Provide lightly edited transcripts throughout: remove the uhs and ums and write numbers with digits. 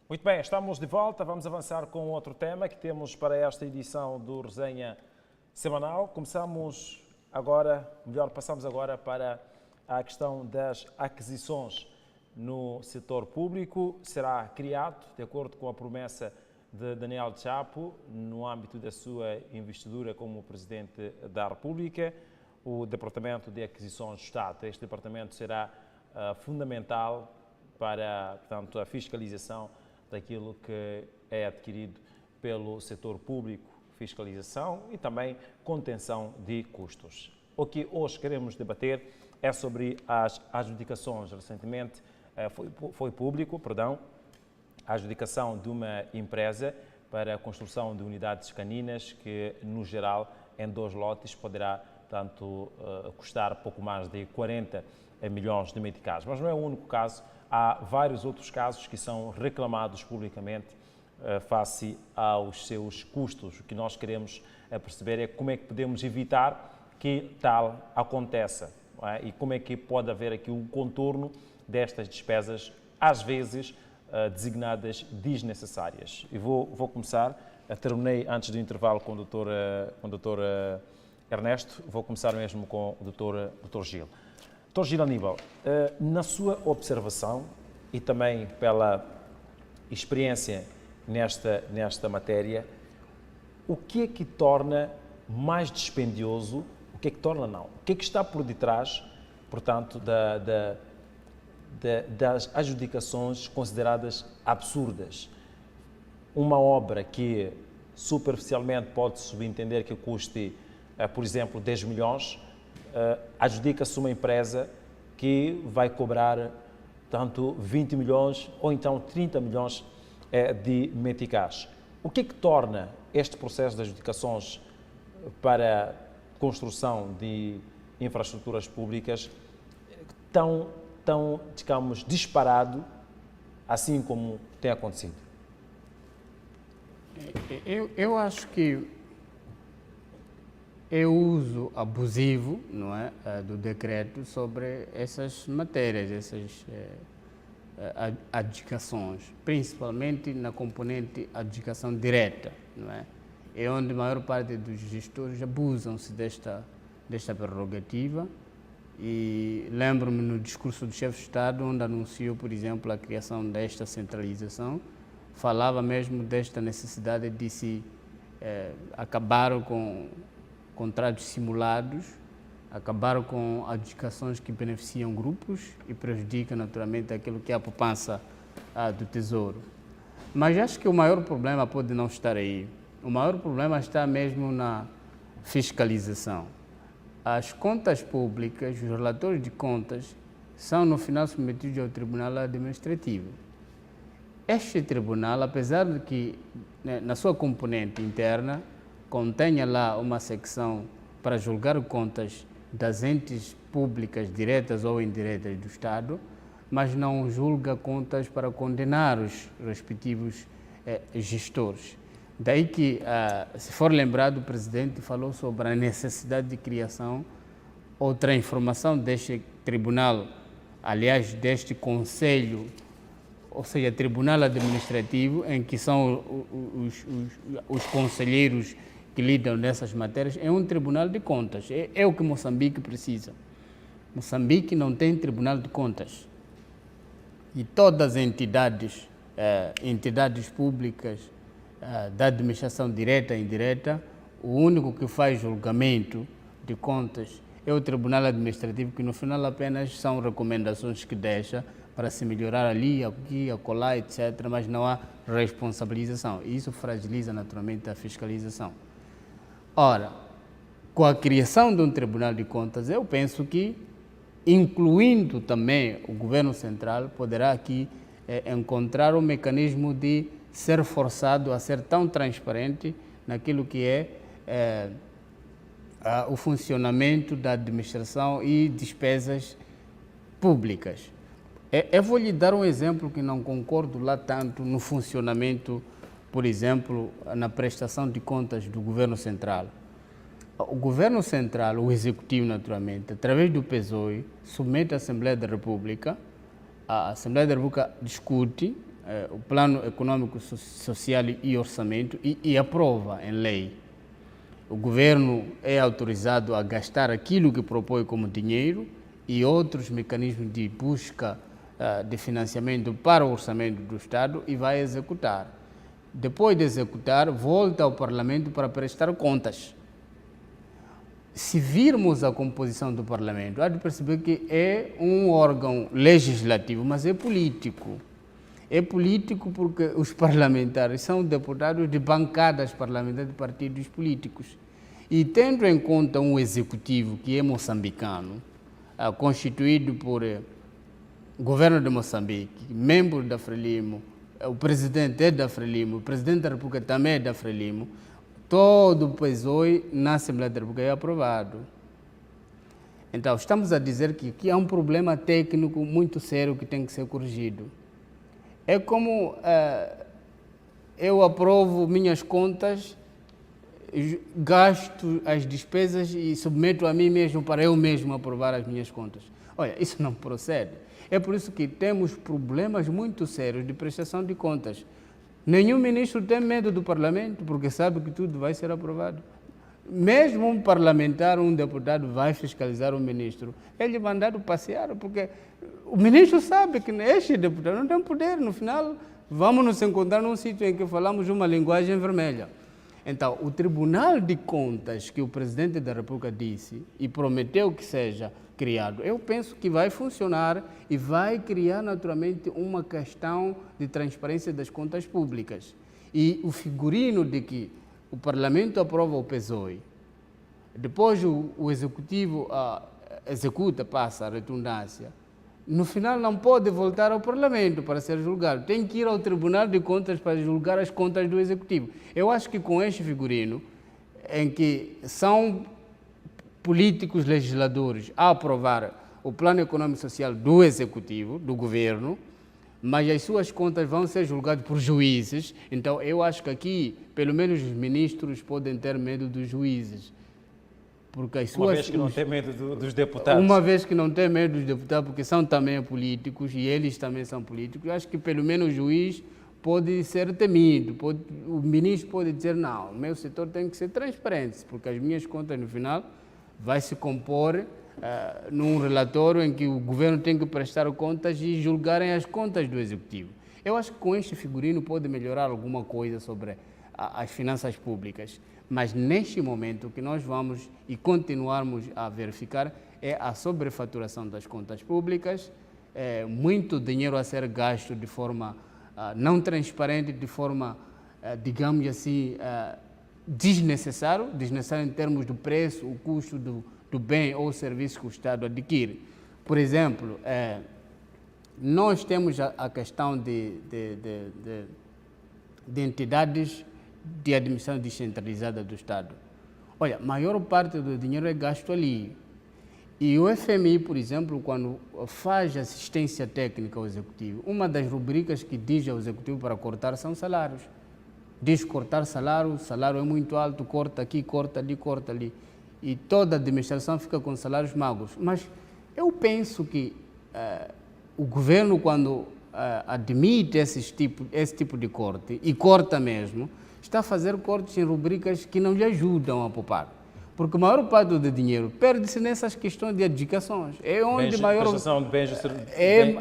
Muito bem, estamos de volta. Vamos avançar com outro tema que temos para esta edição do Resenha Semanal. Passamos agora para a questão das aquisições no setor público. Será criado, de acordo com a promessa de Daniel Chapo, no âmbito da sua investidura como Presidente da República, o Departamento de Aquisições do Estado. Este departamento será fundamental para, portanto, a fiscalização daquilo que é adquirido pelo setor público, fiscalização e também contenção de custos. O que hoje queremos debater é sobre as adjudicações. Recentemente foi público, a adjudicação de uma empresa para a construção de unidades caninas que, no geral, em 2 lotes, poderá, portanto, custar pouco mais de 40 milhões de meticais. Mas não é o único caso. Há vários outros casos que são reclamados publicamente face aos seus custos. O que nós queremos perceber é como é que podemos evitar que tal aconteça, não é? E como é que pode haver aqui um contorno destas despesas, às vezes designadas desnecessárias. E vou começar, terminei antes do intervalo com o Dr. Ernesto, vou começar mesmo com o Dr. Gil. Dr. Gil Aníbal, na sua observação e também pela experiência nesta matéria, o que é que torna mais dispendioso, o que é que está por detrás, portanto, das adjudicações consideradas absurdas? Uma obra que superficialmente pode subentender que custe, por exemplo, 10 milhões, adjudica-se uma empresa que vai cobrar tanto 20 milhões ou então 30 milhões de meticais. O que é que torna este processo de adjudicações para construção de infraestruturas públicas tão, digamos, disparado, assim como tem acontecido? Eu acho que é o uso abusivo, não é, do decreto sobre essas matérias, essas adjudicações, principalmente na componente adjudicação direta, não é? É onde a maior parte dos gestores abusam-se desta prerrogativa. E lembro-me no discurso do chefe de Estado, onde anunciou, por exemplo, a criação desta centralização, falava mesmo desta necessidade de se acabar com contratos simulados, acabaram com adjudicações que beneficiam grupos e prejudicam naturalmente aquilo que é a poupança do Tesouro. Mas acho que o maior problema pode não estar aí. O maior problema está mesmo na fiscalização. As contas públicas, os relatórios de contas, são no final submetidos ao Tribunal Administrativo. Este tribunal, apesar de que na sua componente interna contenha lá uma secção para julgar contas das entes públicas diretas ou indiretas do Estado, mas não julga contas para condenar os respectivos gestores. Daí que, se for lembrado, o Presidente falou sobre a necessidade de criação ou transformação deste tribunal, aliás, deste Conselho, ou seja, Tribunal Administrativo, em que são os conselheiros que lidam nessas matérias, é um tribunal de contas. É o que Moçambique precisa. Moçambique não tem tribunal de contas. E todas as entidades públicas da administração direta e indireta, o único que faz julgamento de contas é o Tribunal Administrativo, que no final apenas são recomendações que deixa para se melhorar ali, aqui, acolá, etc., mas não há responsabilização. E isso fragiliza naturalmente a fiscalização. Ora, com a criação de um Tribunal de Contas, eu penso que, incluindo também o Governo Central, poderá aqui encontrar um mecanismo de ser forçado a ser tão transparente naquilo que é o funcionamento da administração e despesas públicas. Eu vou lhe dar um exemplo que não concordo lá tanto no funcionamento, por exemplo, na prestação de contas do Governo Central. O Governo Central, o Executivo naturalmente, através do PSOE, submete à Assembleia da República, a Assembleia da República discute, o Plano Econômico, Social e Orçamento e aprova em lei. O governo é autorizado a gastar aquilo que propõe como dinheiro e outros mecanismos de busca de financiamento para o orçamento do Estado e vai executar. Depois de executar, volta ao Parlamento para prestar contas. Se virmos a composição do Parlamento, há de perceber que é um órgão legislativo, mas é político. É político porque os parlamentares são deputados de bancadas parlamentares de partidos políticos. E tendo em conta um executivo que é moçambicano, constituído por governo de Moçambique, membro da Frelimo, o presidente é da Frelimo, o presidente da República também é da Frelimo, todo o PSOE na Assembleia da República é aprovado. Então, estamos a dizer que aqui há um problema técnico muito sério que tem que ser corrigido. É como eu aprovo minhas contas, gasto as despesas e submeto a mim mesmo para eu mesmo aprovar as minhas contas. Olha, isso não procede. É por isso que temos problemas muito sérios de prestação de contas. Nenhum ministro tem medo do Parlamento, porque sabe que tudo vai ser aprovado. Mesmo um parlamentar, um deputado vai fiscalizar o ministro, ele é mandado passear, porque o ministro sabe que este deputado não tem poder. No final, vamos nos encontrar num sítio em que falamos uma linguagem vermelha. Então, o Tribunal de Contas que o Presidente da República disse e prometeu que seja criado, eu penso que vai funcionar e vai criar naturalmente uma questão de transparência das contas públicas. E o figurino de que o Parlamento aprova o PSOE, depois o Executivo executa, passa a redundância, no final não pode voltar ao Parlamento para ser julgado, tem que ir ao Tribunal de Contas para julgar as contas do Executivo. Eu acho que com este figurino, em que são políticos legisladores a aprovar o Plano Econômico e Social do Executivo, do Governo, mas as suas contas vão ser julgadas por juízes, então eu acho que aqui, pelo menos os ministros podem ter medo dos juízes. Porque uma vez que não tem medo dos deputados. Uma vez que não tem medo dos deputados, porque são também políticos e eles também são políticos, eu acho que pelo menos o juiz pode ser temido, o ministro pode dizer, não, o meu setor tem que ser transparente, porque as minhas contas no final vai se compor num relatório em que o governo tem que prestar contas e julgarem as contas do Executivo. Eu acho que com este figurino pode melhorar alguma coisa sobre as finanças públicas, mas neste momento o que nós vamos e continuarmos a verificar é a sobrefaturação das contas públicas, muito dinheiro a ser gasto de forma não transparente, de forma, digamos assim, desnecessário em termos do preço, o custo do bem ou serviço que o Estado adquire. Por exemplo, nós temos a questão de entidades de administração descentralizada do Estado. Olha, a maior parte do dinheiro é gasto ali. E o FMI, por exemplo, quando faz assistência técnica ao Executivo, uma das rubricas que diz ao Executivo para cortar são salários. Diz cortar salário, o salário é muito alto, corta aqui, corta ali, corta ali. E toda a administração fica com salários magros. Mas eu penso que o governo, quando admite esse tipo de corte, e corta mesmo, está a fazer cortes em rubricas que não lhe ajudam a poupar. Porque a maior parte do dinheiro perde-se nessas questões de edificações. É onde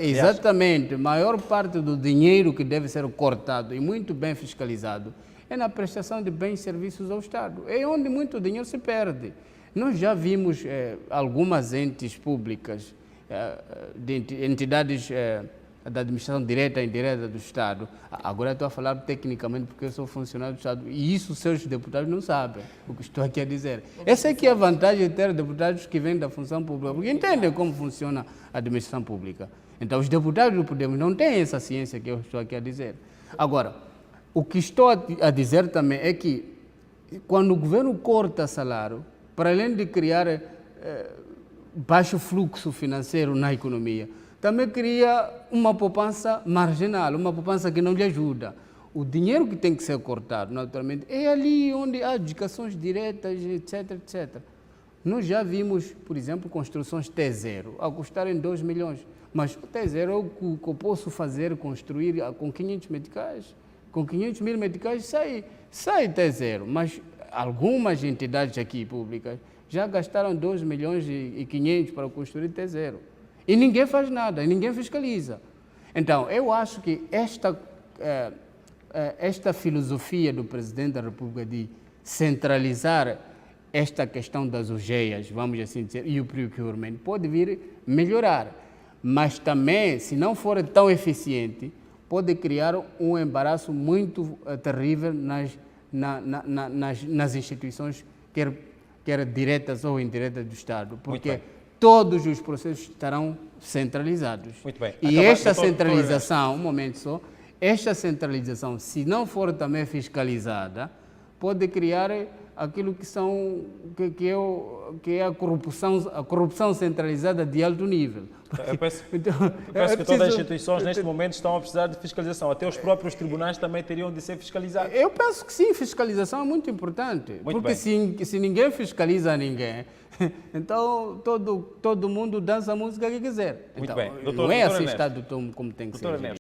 exatamente, a maior parte do dinheiro que deve ser cortado e muito bem fiscalizado é na prestação de bens e serviços ao Estado. É onde muito dinheiro se perde. Nós já vimos algumas entes públicas, entidades da administração direta e indireta do Estado. Agora estou a falar tecnicamente porque eu sou funcionário do Estado e isso os seus deputados não sabem o que estou aqui a dizer. Essa é que é a vantagem de ter deputados que vêm da função pública, porque entendem como funciona a administração pública. Então os deputados do Podemos não têm essa ciência que eu estou aqui a dizer. Agora, o que estou a dizer também é que quando o governo corta salário, para além de criar baixo fluxo financeiro na economia, também cria uma poupança marginal, uma poupança que não lhe ajuda. O dinheiro que tem que ser cortado, naturalmente, é ali onde há indicações diretas, etc, etc. Nós já vimos, por exemplo, construções T0 a custarem 2 milhões. Mas o T0 é o que eu posso fazer, construir com 500 meticais. Com 500 mil meticais sai T0. Mas algumas entidades aqui públicas já gastaram 2 milhões e 500 para construir T0. E ninguém faz nada, e ninguém fiscaliza. Então, eu acho que esta filosofia do Presidente da República de centralizar esta questão das UGEIAs, vamos assim dizer, e o procurement, pode vir melhorar. Mas também, se não for tão eficiente, pode criar um embaraço muito terrível nas instituições, quer diretas ou indiretas do Estado, porque todos os processos estarão centralizados. Muito bem. E esta centralização, um momento só, esta centralização, se não for também fiscalizada, pode criar aquilo que é a corrupção centralizada de alto nível. Eu penso que todas as instituições neste momento estão a precisar de fiscalização. Até os próprios tribunais também teriam de ser fiscalizados. Eu penso que sim, fiscalização é muito importante. Porque se ninguém fiscaliza ninguém, então todo mundo dança a música que quiser. Muito então, bem. Não é assim Estado como tem que ser.